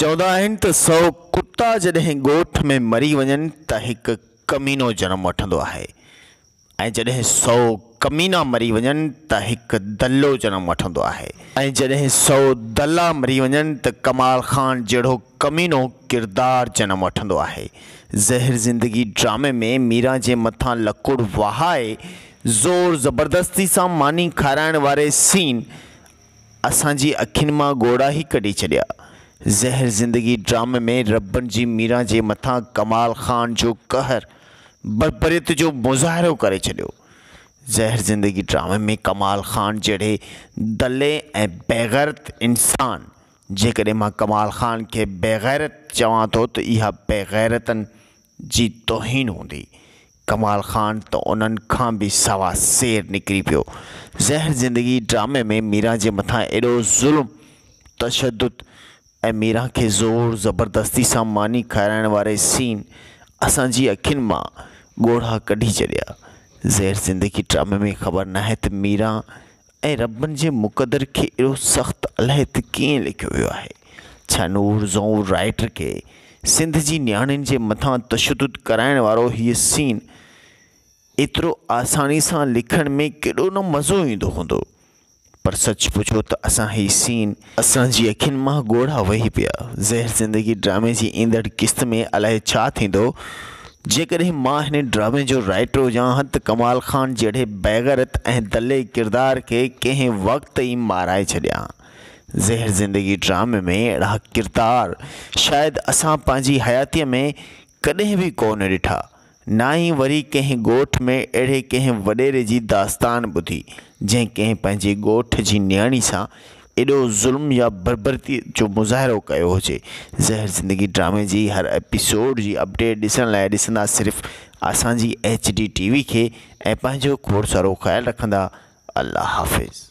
चवंदा आहिनि त 100 कुत्ता जॾहिं ॻोठ में मरी वञनि त हिकु कमीनो जनम वठंदो आहे ऐं जॾहिं 100 कमीना मरी वञनि त हिकु दल्लो जनम वठंदो आहे ऐं जॾहिं 100 दल्ला मरी वञनि त कमाल ख़ान जहिड़ो कमीनो किरदारु जनम वठंदो आहे। ज़हर ज़िंदगी ड्रामे में मीरा जे मथां लकुड़ वहाए ज़ोर ज़बरदस्ती सां मानी खाराइण वारे सीन असांजी अखियुनि मां ॻोड़ा ई कढी छॾिया। ज़हर ज़िंदगी ड्रामे में रब्बन जी मीरा जे मथां कमाल ख़ान जो कहर बर्बरियत जो मुज़ाहिरो करे छॾियो। ज़हर ज़िंदगी ड्रामे में कमाल ख़ान जहिड़े दल्ले ऐं बेग़ैरत इंसान, जेकॾहिं मां कमाल ख़ान खे बेग़ैरत चवां थो त इहा बेग़ैरतनि जी तौहीन हूंदी। कमाल ख़ान त उन्हनि खां बि सवा सेर निकिरी पियो। ज़हर ज़िंदगी ड्रामे में मीरा जे मथां एॾो ज़ुल्म, तशद्दुद ऐं मीरा खे ज़ोर ज़बरदस्ती सां मानी खाराइण वारे सीन असांजी अखियुनि मां ॻोड़ा कढी छॾिया। ज़हर ज़िंदगी ड्रामे में ख़बर नाहे त मीरा ऐं रब्बन जे मुक़दर खे एॾो सख़्तु अलाए त कीअं लिखियो वियो आहे। छा नूर ज़ों राइटर खे सिंध जी नियाणियुनि जे मथां तशद्दुद कराइण वारो हीअ सीन एतिरो आसानी सां लिखण में केॾो न मज़ो ईंदो हूंदो, पर सच पुछो त असां हीअ सीन असांजी अखियुनि मां ॻोड़ा वही पिया। ज़हर ज़िंदगी ड्रामे जी ईंदड़ क़िस्त में अलाए छा थींदो। जेकॾहिं मां हिन ड्रामे जो राइटर हुजां हा त कमाल ख़ान जहिड़े बेग़ैरत ऐं दल्ले किरदार खे कंहिं वक़्त ई माराए छॾियां। ज़हर ज़िंदगी ड्रामे में अहिड़ा किरदार शायदि असां पंहिंजी हयातीअ में कॾहिं बि कोन ॾिठा, ना ई वरी कंहिं ॻोठ में अहिड़े कंहिं वॾेरे जी दास्तान ॿुधी जंहिं कंहिं पंहिंजे ॻोठ जी नियाणी सां एॾो ज़ुल्म या बर्बरती जो मुज़ाहिरो कयो हुजे। ज़हर ज़िंदगी ड्रामे जी हर एपिसोड जी अपडेट ॾिसण लाइ ॾिसंदा सिर्फ़ु असांजी HD TV खे ऐं पंहिंजो खोड़ सारो ख़्यालु रखंदा। अल्लाह हाफ़िज़।